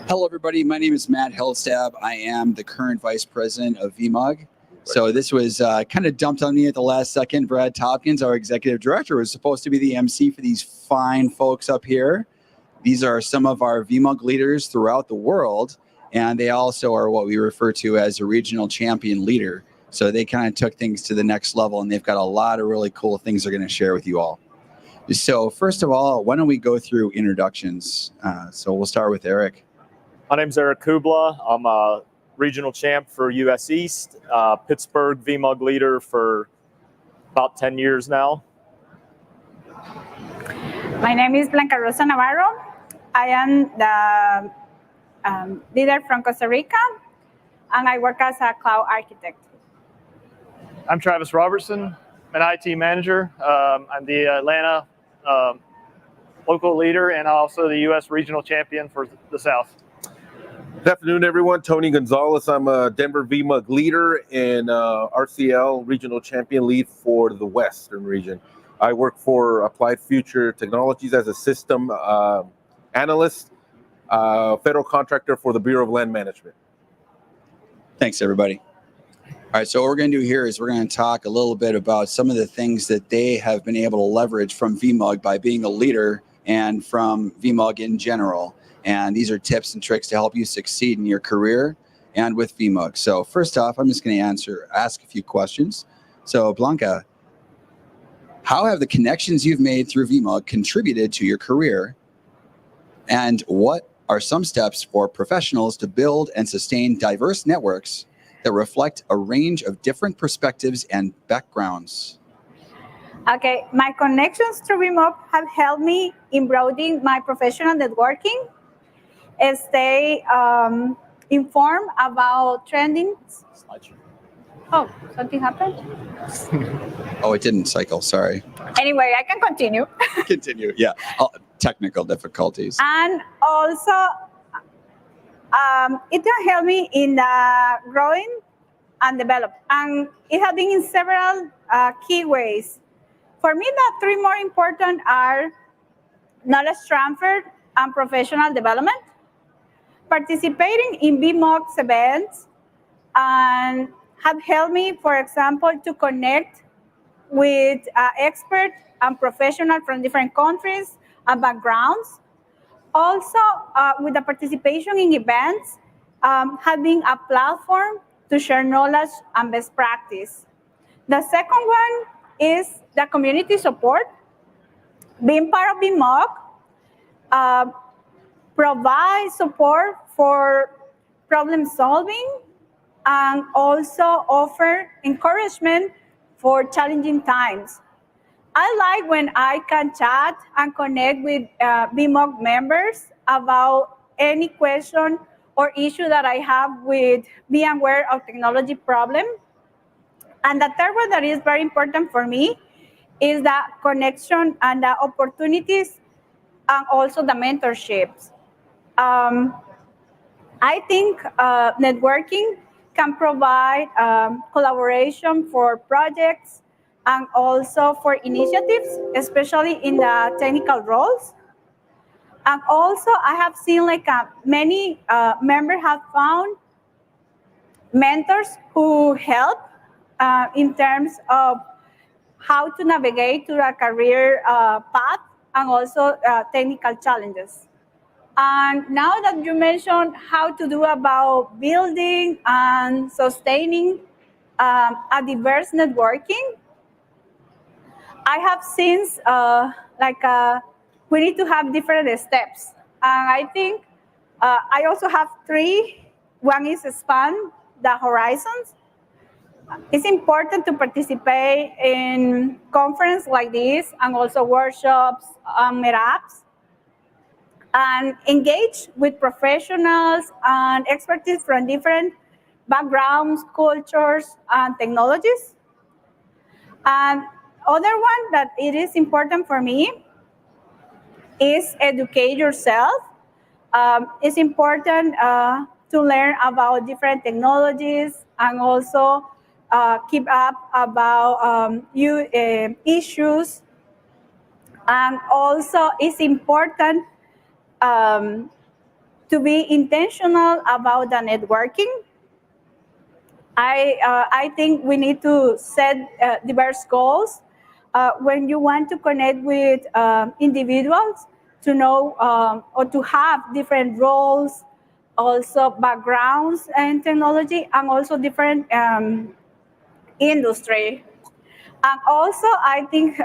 Hello, everybody. My name is Matt Helstab. I am the current vice president of VMUG. So this was kind of dumped on me at the last second. Brad Tompkins, our executive director, was supposed to be the MC for these fine folks up here. These are some of our VMUG leaders throughout the world, and they also are what we refer to as a regional champion leader. So they kind of took things to the next level, and they've got a lot of really cool things they're going to share with you all. So first of all, why don't we go through introductions? So we'll start with Eric. My name's Eric Kubla. I'm a regional champ for US East, Pittsburgh VMUG leader for about 10 years now. My name is Blanca Navarro. I am the leader from Costa Rica, and I work as a cloud architect. I'm Travis Robertson, an IT manager. I'm the Atlanta local leader and also the US regional champion for the South. Good afternoon, everyone. Tony Gonzalez. I'm a Denver VMUG leader and RCL regional champion lead for the Western region. I work for Applied Future Technologies as a system analyst, federal contractor for the Bureau of Land Management. Thanks, everybody. All right, so what we're going to do here is we're going to talk a little bit about some of the things that they have been able to leverage from VMUG by being a leader and from VMUG in general. And these are tips and tricks to help you succeed in your career and with VMUG. So first off, I'm just going to ask a few questions. So Blanca, how have the connections you've made through VMUG contributed to your career? And what are some steps for professionals to build and sustain diverse networks that reflect a range of different perspectives and backgrounds? Okay, my connections to VMUG have helped me in broadening my professional networking, stay informed about trending. Oh, something happened? Oh, it didn't cycle, sorry. Anyway, I can continue. Continue, yeah. Technical difficulties. And also, it can help me in growing and develop. And it has been in several key ways. For me, the three more important are knowledge transfer and professional development, participating in VMUG's events, and have helped me, for example, to connect with experts and professionals from different countries and backgrounds. Also, with the participation in events, having a platform to share knowledge and best practice. The second one is the community support. Being part of VMUG provides support for problem solving and also offer encouragement for challenging times. I like when I can chat and connect with VMUG members about any question or issue that I have with being aware of technology problem. And the third one that is very important for me is the connection and the opportunities and also the mentorships. I think networking can provide collaboration for projects and also for initiatives, especially in the technical roles. And also, I have seen many members have found mentors who help in terms of how to navigate to a career path and also technical challenges. And now that you mentioned how to do about building and sustaining a diverse networking, I have seen we need to have different steps. And I think I also have three. One is expand the horizons. It's important to participate in conferences like this and also workshops and meetups, and engage with professionals and expertise from different backgrounds, cultures, and technologies. And other one that it is important for me is educate yourself. It's important to learn about different technologies and also keep up about issues. And also it's important to be intentional about the networking. I think we need to set diverse goals when you want to connect with individuals to know or to have different roles, also backgrounds in technology, and also different industry. And also, I think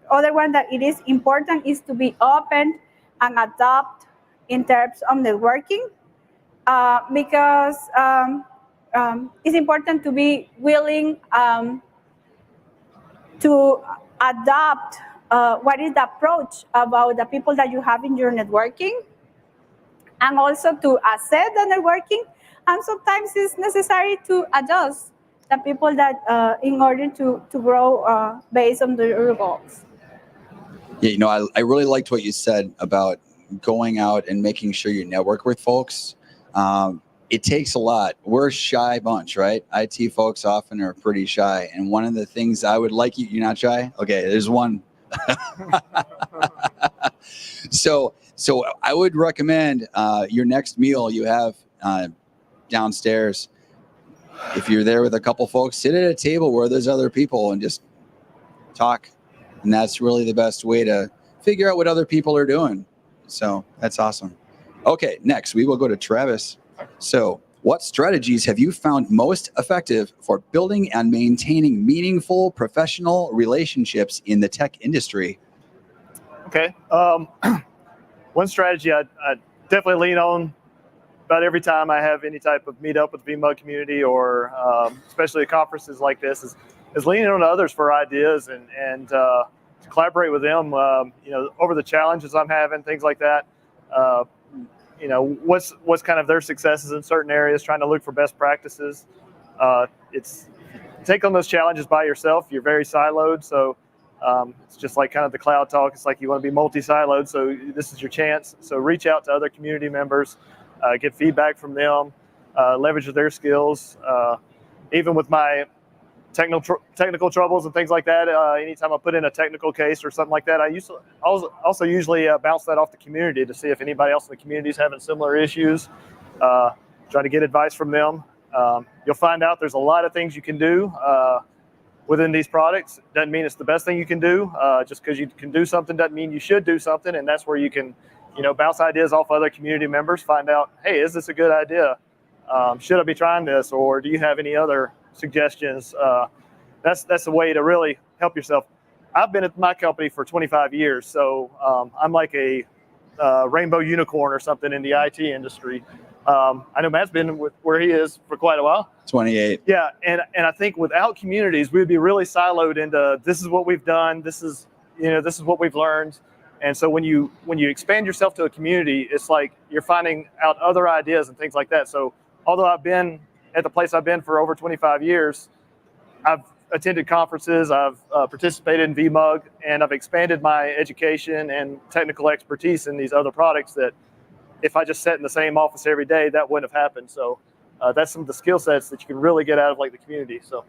other one that it is important is to be open and adapt in terms of networking, because it's important to be willing to adopt what is the approach about the people that you have in your networking, and also to assess the networking. And sometimes it's necessary to adjust the people that in order to grow based on the goals. Yeah, I really liked what you said about going out and making sure you network with folks. It takes a lot. We're a shy bunch, right? IT folks often are pretty shy. And one of the things I would like you're not shy? Okay, there's one. So I would recommend your next meal you have downstairs. If you're there with a couple folks, sit at a table where there's other people and just talk. And that's really the best way to figure out what other people are doing. So that's awesome. Okay, next we will go to Travis. So what strategies have you found most effective for building and maintaining meaningful professional relationships in the tech industry? Okay. One strategy I definitely lean on about every time I have any type of meetup with the VMUG community, or especially at conferences like this, is leaning on others for ideas and to collaborate with them, over the challenges I'm having, things like that. What's kind of their successes in certain areas, trying to look for best practices. It's take on those challenges by yourself. You're very siloed. So it's just like kind of the cloud talk. It's like you want to be multi-siloed. So this is your chance. So reach out to other community members, get feedback from them, leverage their skills. Even with my technical troubles and things like that, anytime I put in a technical case or something like that, I also usually bounce that off the community to see if anybody else in the community is having similar issues. Try to get advice from them. You'll find out there's a lot of things you can do within these products. Doesn't mean it's the best thing you can do. Just because you can do something doesn't mean you should do something. And that's where you can, bounce ideas off other community members. Find out, hey, is this a good idea? Should I be trying this, or do you have any other suggestions? That's a way to really help yourself. I've been at my company for 25 years, so I'm like a rainbow unicorn or something in the IT industry. I know Matt's been where he is for quite a while. 28. Yeah, and I think without communities, we'd be really siloed into this is what we've done, this is what we've learned. And so when you expand yourself to a community, it's like you're finding out other ideas and things like that. So although I've been at the place I've been for over 25 years, I've attended conferences, I've participated in VMUG, and I've expanded my education and technical expertise in these other products that if I just sat in the same office every day, that wouldn't have happened. So that's some of the skill sets that you can really get out of like the community. So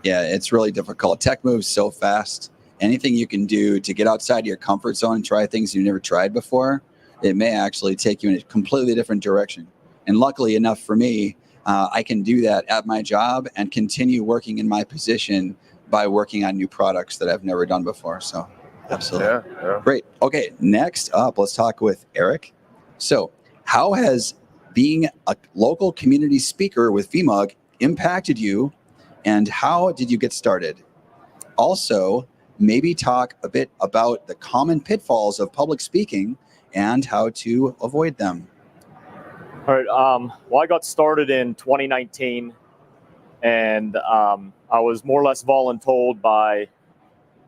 yeah, it's really difficult. Tech moves so fast. Anything you can do to get outside your comfort zone and try things you've never tried before, it may actually take you in a completely different direction. And luckily enough for me, I can do that at my job and continue working in my position by working on new products that I've never done before. So absolutely. Yeah. Great. Okay, next up, let's talk with Eric. So how has being a local community speaker with VMUG impacted you, and how did you get started? Also, maybe talk a bit about the common pitfalls of public speaking and how to avoid them. All right. Well, I got started in 2019, and I was more or less voluntold by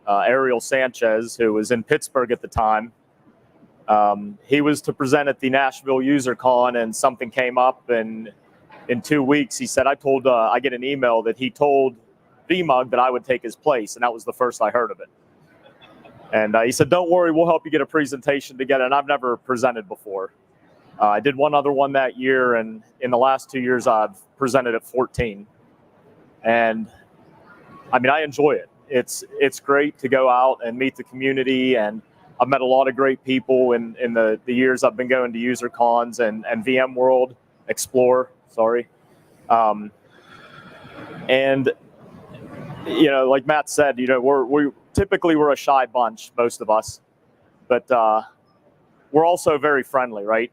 Ariel Sanchez, who was in Pittsburgh at the time. He was to present at the Nashville User Con, and something came up, and in 2 weeks, he said, I get an email that he told VMUG that I would take his place, and that was the first I heard of it. And he said, don't worry, we'll help you get a presentation together, and I've never presented before. I did one other one that year, and in the last 2 years, I've presented at 14. And I mean, I enjoy it. It's great to go out and meet the community and I've met a lot of great people in the years I've been going to user cons and VMworld Explore, sorry. And, you know, like Matt said, you know, we're a shy bunch, most of us, but we're also very friendly, right?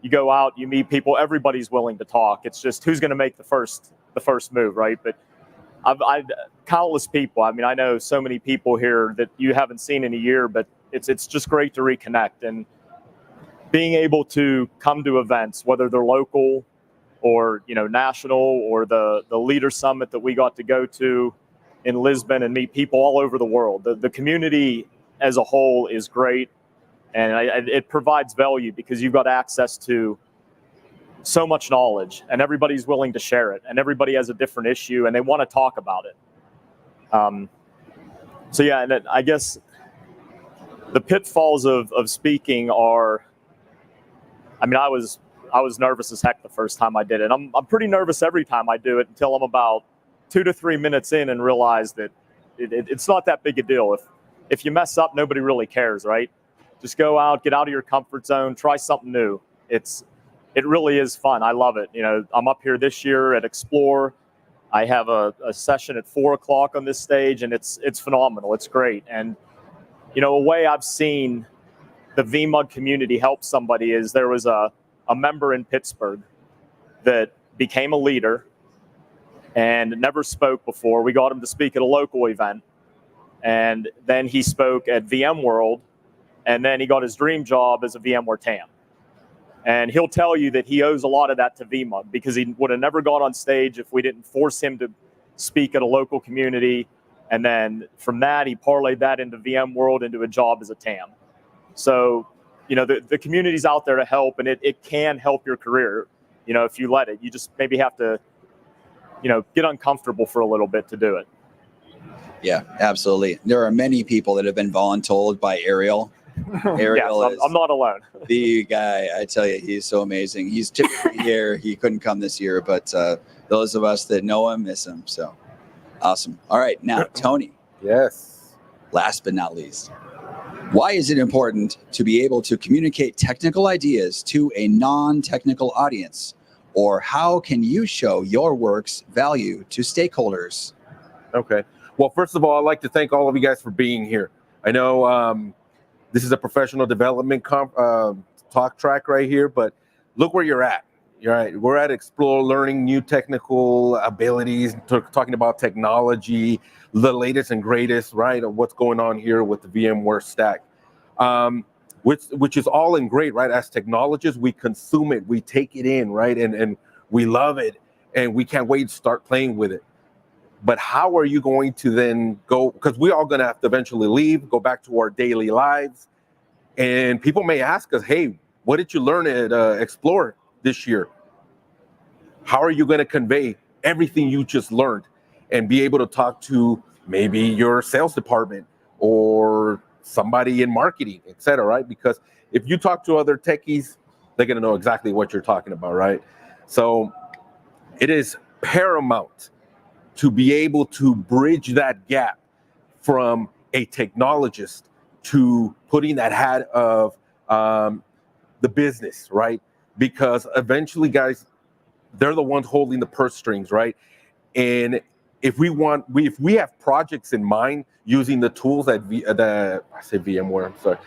You go out, you meet people, everybody's willing to talk. It's just who's going to make the first move, right? But I've countless people. I mean, I know so many people here that you haven't seen in a year, but it's just great to reconnect, and being able to come to events, whether they're local or, you know, national, or the Leader Summit that we got to go to in Lisbon and meet people all over the world. The community as a whole is great, and it provides value because you've got access to so much knowledge, and everybody's willing to share it, and everybody has a different issue and they want to talk about it. So yeah, and I guess the pitfalls of speaking are, I mean, I was nervous as heck the first time I did it. I'm pretty nervous every time I do it until I'm about 2 to 3 minutes in and realize that it's not that big a deal. If you mess up, nobody really cares, right? Just go out, get out of your comfort zone, try something new. It really is fun. I love it. You know, I'm up here this year at Explore. I have a session at 4 o'clock on this stage, and it's phenomenal. It's great. And, you know, a way I've seen the VMUG community help somebody is there was a member in Pittsburgh that became a leader and never spoke before. We got him to speak at a local event, and then he spoke at VMworld, and then he got his dream job as a VMware TAM. And he'll tell you that he owes a lot of that to VMUG, because he would have never got on stage if we didn't force him to speak at a local community. And then from that, he parlayed that into VMworld, into a job as a TAM. So, you know, the community's out there to help, and it can help your career, you know, if you let it. You just maybe have to, you know, get uncomfortable for a little bit to do it. Yeah, absolutely. There are many people that have been voluntold by Ariel. Ariel yes, I'm not alone. The guy, I tell you, he's so amazing. He's typically here. He couldn't come this year, but those of us that know him miss him. So awesome. All right, now Tony. Yes. Last but not least, why is it important to be able to communicate technical ideas to a non-technical audience? Or how can you show your work's value to stakeholders? Okay. Well, first of all, I'd like to thank all of you guys for being here. I know this is a professional development talk track right here, but look where you're at. You're right. We're at Explore, learning new technical abilities, talking about technology, the latest and greatest, right, of what's going on here with the VMware stack, which is all in great, right? As technologists, we consume it, we take it in, right, and we love it, and we can't wait to start playing with it. But how are you going to then go, because we're all going to have to eventually leave, go back to our daily lives, and people may ask us, hey, what did you learn at Explore this year? How are you going to convey everything you just learned and be able to talk to maybe your sales department or somebody in marketing, et cetera, right? Because if you talk to other techies, they're going to know exactly what you're talking about, right? So it is paramount to be able to bridge that gap from a technologist to putting that hat of the business, right? Because eventually, guys, they're the ones holding the purse strings, right? And if we have projects in mind using the tools that VMware, I'm sorry,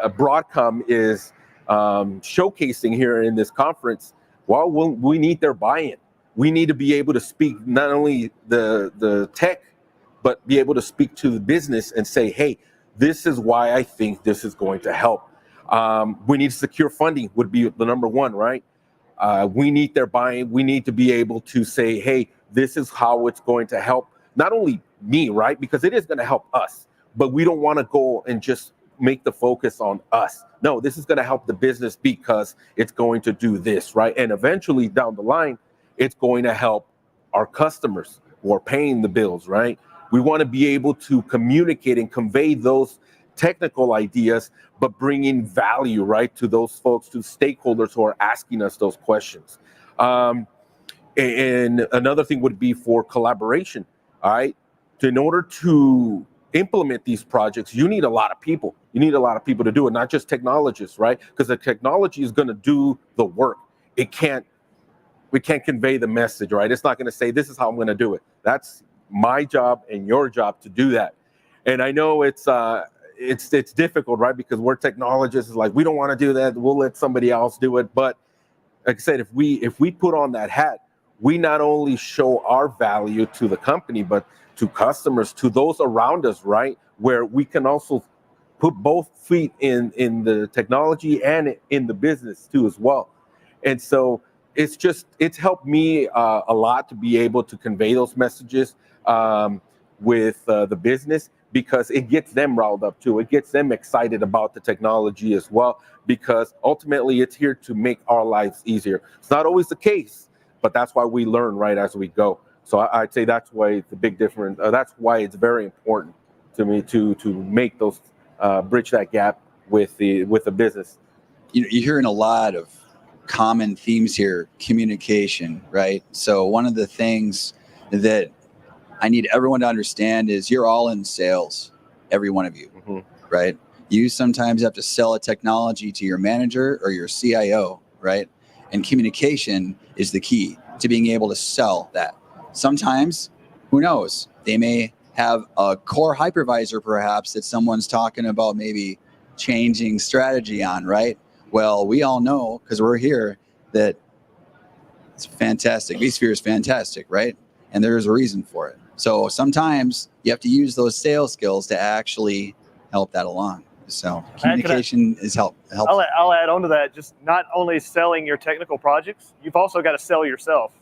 Broadcom is showcasing here in this conference, well, we need their buy-in. We need to be able to speak not only the tech, but be able to speak to the business and say, hey, this is why I think this is going to help. We need secure funding would be the number one, right? We need their buy-in. We need to be able to say, hey, this is how it's going to help not only me, right? Because it is going to help us, but we don't want to go and just make the focus on us. No, this is going to help the business because it's going to do this, right? And eventually down the line, it's going to help our customers who are paying the bills, right? We want to be able to communicate and convey those technical ideas, but bringing value, right, to those folks, to stakeholders who are asking us those questions. And another thing would be for collaboration, all right? In order to implement these projects, you need a lot of people. You need a lot of people to do it, not just technologists, right? Because the technology is going to do the work. We can't convey the message, right? It's not going to say, this is how I'm going to do it. That's my job and your job to do that. And I know it's difficult, right? Because we're technologists, it's like, we don't want to do that. We'll let somebody else do it. But like I said, if we put on that hat, we not only show our value to the company, but to customers, to those around us, right? Where we can also put both feet in the technology and in the business too as well. And so it's helped me a lot to be able to convey those messages with the business, because it gets them riled up too. It gets them excited about the technology as well, because ultimately it's here to make our lives easier. It's not always the case, but that's why we learn right as we go. So I'd say that's why it's a big difference. That's why it's very important to me to make those bridge that gap with the business. You're hearing a lot of common themes here. Communication, right? So one of the things that I need everyone to understand is you're all in sales, every one of you, right? You sometimes have to sell a technology to your manager or your CIO, right? And communication is the key to being able to sell that. Sometimes, who knows, they may have a core hypervisor perhaps that someone's talking about maybe changing strategy on, right? Well, we all know, because we're here, that it's fantastic. vSphere is fantastic, right? And there's a reason for it. So sometimes you have to use those sales skills to actually help that along. So communication is helpful. I'll add on to that. Just not only selling your technical projects, you've also got to sell yourself.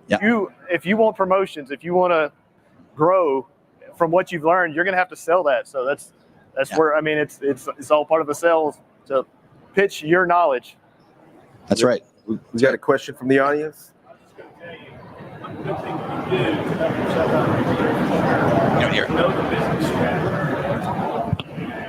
Yeah. If you want promotions, if you want to grow from what you've learned, you're going to have to sell that. So that's where, I mean, it's all part of the sales to pitch your knowledge. That's right. We got a question from the audience.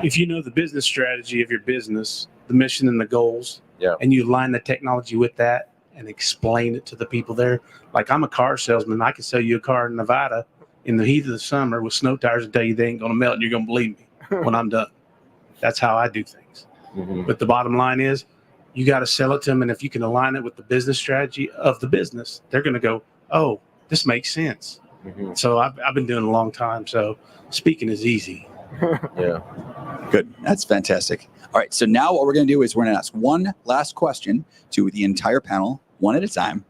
If you know the business strategy of your business, the mission and the goals, and you align the technology with that and explain it to the people there. Like, I'm a car salesman. I can sell you a car in Nevada in the heat of the summer with snow tires and tell you they ain't going to melt and you're going to believe me when I'm done. That's how I do things. But the bottom line is you got to sell it to them. And if you can align it with the business strategy of the business, they're going to go, oh, this makes sense. So I've been doing it a long time. So speaking is easy. Yeah. Good. That's fantastic. All right. So now what we're going to do is we're going to ask one last question to the entire panel, one at a time.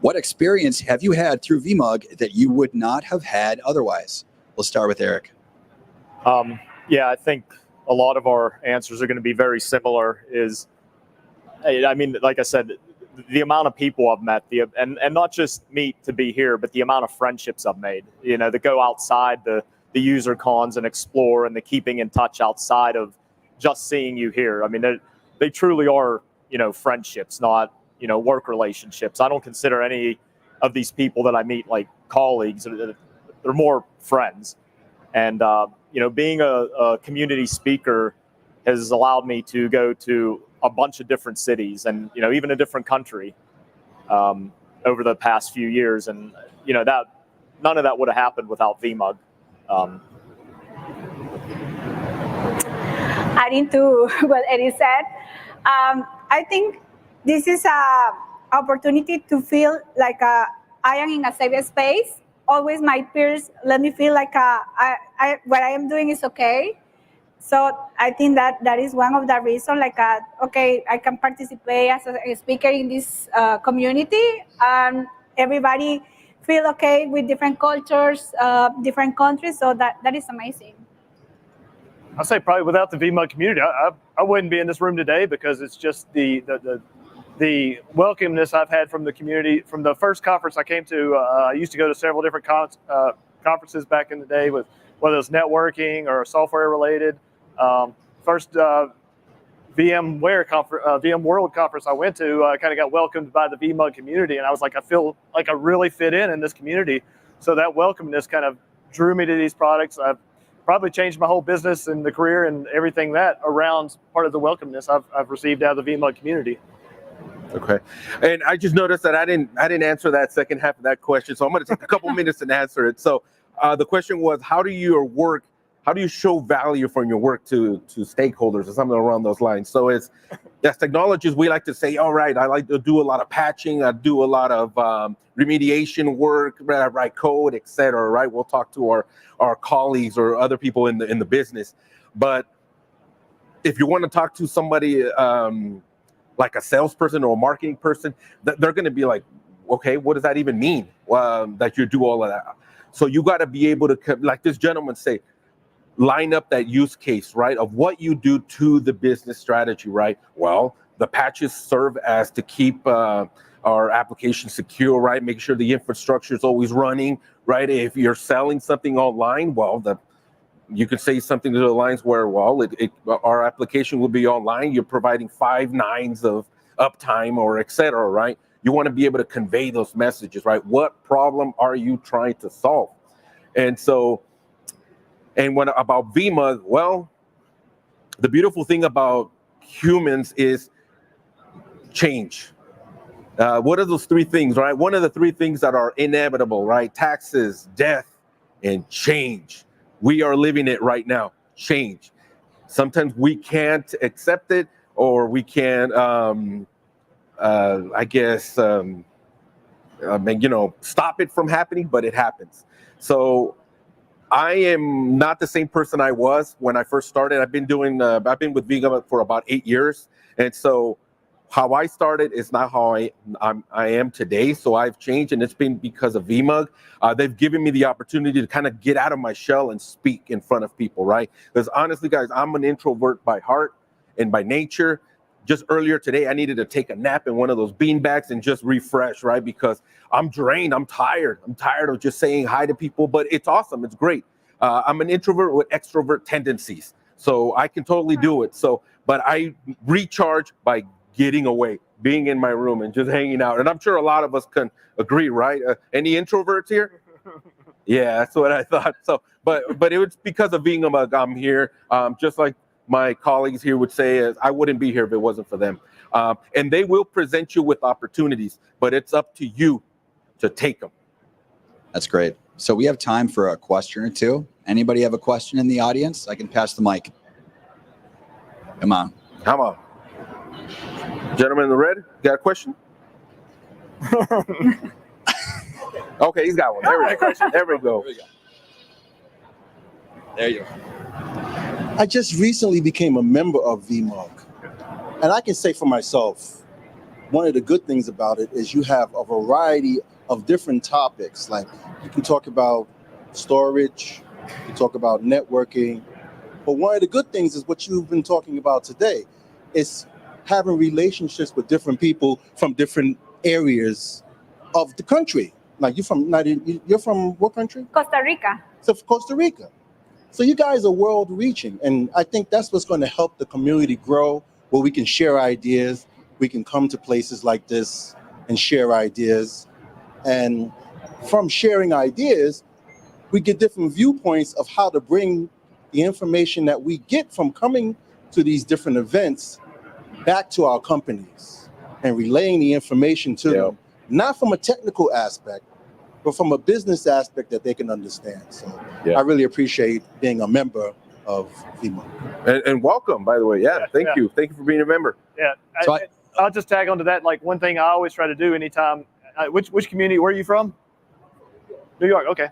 What experience have you had through VMUG that you would not have had otherwise? We'll start with Eric. Yeah, I think a lot of our answers are going to be very similar. I mean, like I said, the amount of people I've met, and not just me to be here, but the amount of friendships I've made, that go outside the user cons and explore, and the keeping in touch outside of just seeing you here. I mean, they truly are, friendships, not, work relationships. I don't consider any of these people that I meet like colleagues. They're more friends. And, being a community speaker has allowed me to go to a bunch of different cities and, even a different country over the past few years. And, that none of that would have happened without VMUG. Adding to what Eddie said, I think this is a opportunity to feel like I am in a safe space. Always my peers let me feel like what I am doing is okay. So I think that is one of the reasons, okay, I can participate as a speaker in this community, and everybody feel okay with different cultures, different countries. So that is amazing. I'll say probably without the VMUG community, I wouldn't be in this room today, because it's just the welcomeness I've had from the community. From the first conference I came to, I used to go to several different conferences back in the day, with whether it's networking or software related. First VMware VMworld conference I went to, I kind of got welcomed by the VMUG community, and I was like, I feel like I really fit in this community. So that welcomeness kind of drew me to these products. I've probably changed my whole business and the career and everything that around part of the welcomeness I've received out of the VMUG community. Okay, and I just noticed that I didn't answer that second half of that question, so I'm going to take a couple minutes and answer it. So the question was, how do your work how do you show value from your work to stakeholders or something around those lines? So as technologists, we like to say, all right, I like to do a lot of patching, I do a lot of remediation work, write code, etc. Right? We'll talk to our colleagues or other people in the business. But if you want to talk to somebody like a salesperson or a marketing person, they're going to be like, okay, what does that even mean? That you do all of that. So you got to be able to, like this gentleman say, line up that use case, right, of what you do to the business strategy, right? Well, the patches serve as to keep our application secure, right? Make sure the infrastructure is always running, right? If you're selling something online, well, you could say something to the lines where, well, our application will be online. You're providing 5 nines of uptime or et cetera, right? You want to be able to convey those messages, right? What problem are you trying to solve? And so, and when about VMUG, well, the beautiful thing about humans is change. What are those 3 things, right? One of the 3 things that are inevitable, right? Taxes, death, and change. We are living it right now, change. Sometimes we can't accept it, or we can't, I guess, stop it from happening, but it happens. So I am not the same person I was when I first started. I've been with VMUG for about 8 years. And so how I started is not how I am today. So I've changed, and it's been because of VMUG. They've given me the opportunity to kind of get out of my shell and speak in front of people, right? Because honestly, guys, I'm an introvert by heart and by nature. Just earlier today, I needed to take a nap in one of those bean bags and just refresh, right? Because I'm drained, I'm tired. I'm tired of just saying hi to people, but it's awesome, it's great. I'm an introvert with extrovert tendencies, so I can totally do it. So, but I recharge by getting away, being in my room and just hanging out. And I'm sure a lot of us can agree, right? Any introverts here? Yeah, that's what I thought. So, but it was because of being I'm here, just like my colleagues here would say, I wouldn't be here if it wasn't for them. And they will present you with opportunities, but it's up to you to take them. That's great. So we have time for a question or two. Anybody have a question in the audience? I can pass the mic. Come on. Come on. Gentleman in the red, got a question? Okay, he's got one. There we go. There we go. There you go. I just recently became a member of VMUG. And I can say for myself, one of the good things about it is you have a variety of different topics. Like you can talk about storage, you can talk about networking. But one of the good things is what you've been talking about today. It's having relationships with different people from different areas of the country. Like you're from what country? Costa Rica. So Costa Rica. So you guys are world reaching. And I think that's what's going to help the community grow, where we can share ideas. We can come to places like this and share ideas. And from sharing ideas, we get different viewpoints of how to bring the information that we get from coming to these different events back to our companies and relaying the information to them, not from a technical aspect, but from a business aspect that they can understand. So I really appreciate being a member of VMUG. And welcome, by the way. Thank you. Thank you for being a member. Yeah. So I'll just tag onto that. Like one thing I always try to do anytime, which community, where are you from? New York. Okay.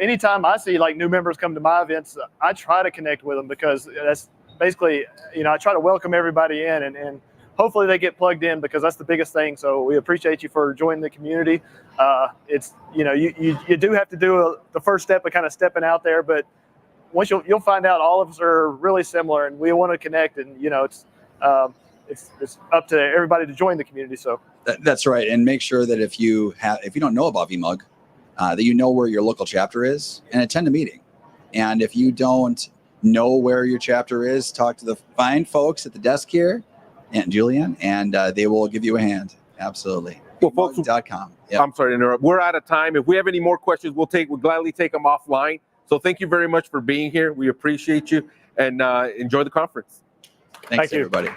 Anytime I see like new members come to my events, I try to connect with them, because that's basically, I try to welcome everybody in, and hopefully they get plugged in, because that's the biggest thing. So we appreciate you for joining the community. It's, you do have to do the first step of kind of stepping out there, but once you'll find out all of us are really similar, and we want to connect, and it's up to everybody to join the community. So that's right. And make sure that if you don't know about VMUG, that you know where your local chapter is and attend a meeting. And if you don't know where your chapter is, talk to the fine folks at the desk here, Aunt Julian, and they will give you a hand. Absolutely. Well, folks, VMUG.com. Yep. I'm sorry to interrupt. We're out of time. If we have any more questions, we'll gladly take them offline. So thank you very much for being here. We appreciate you, and enjoy the conference. Thanks, Thank you. everybody.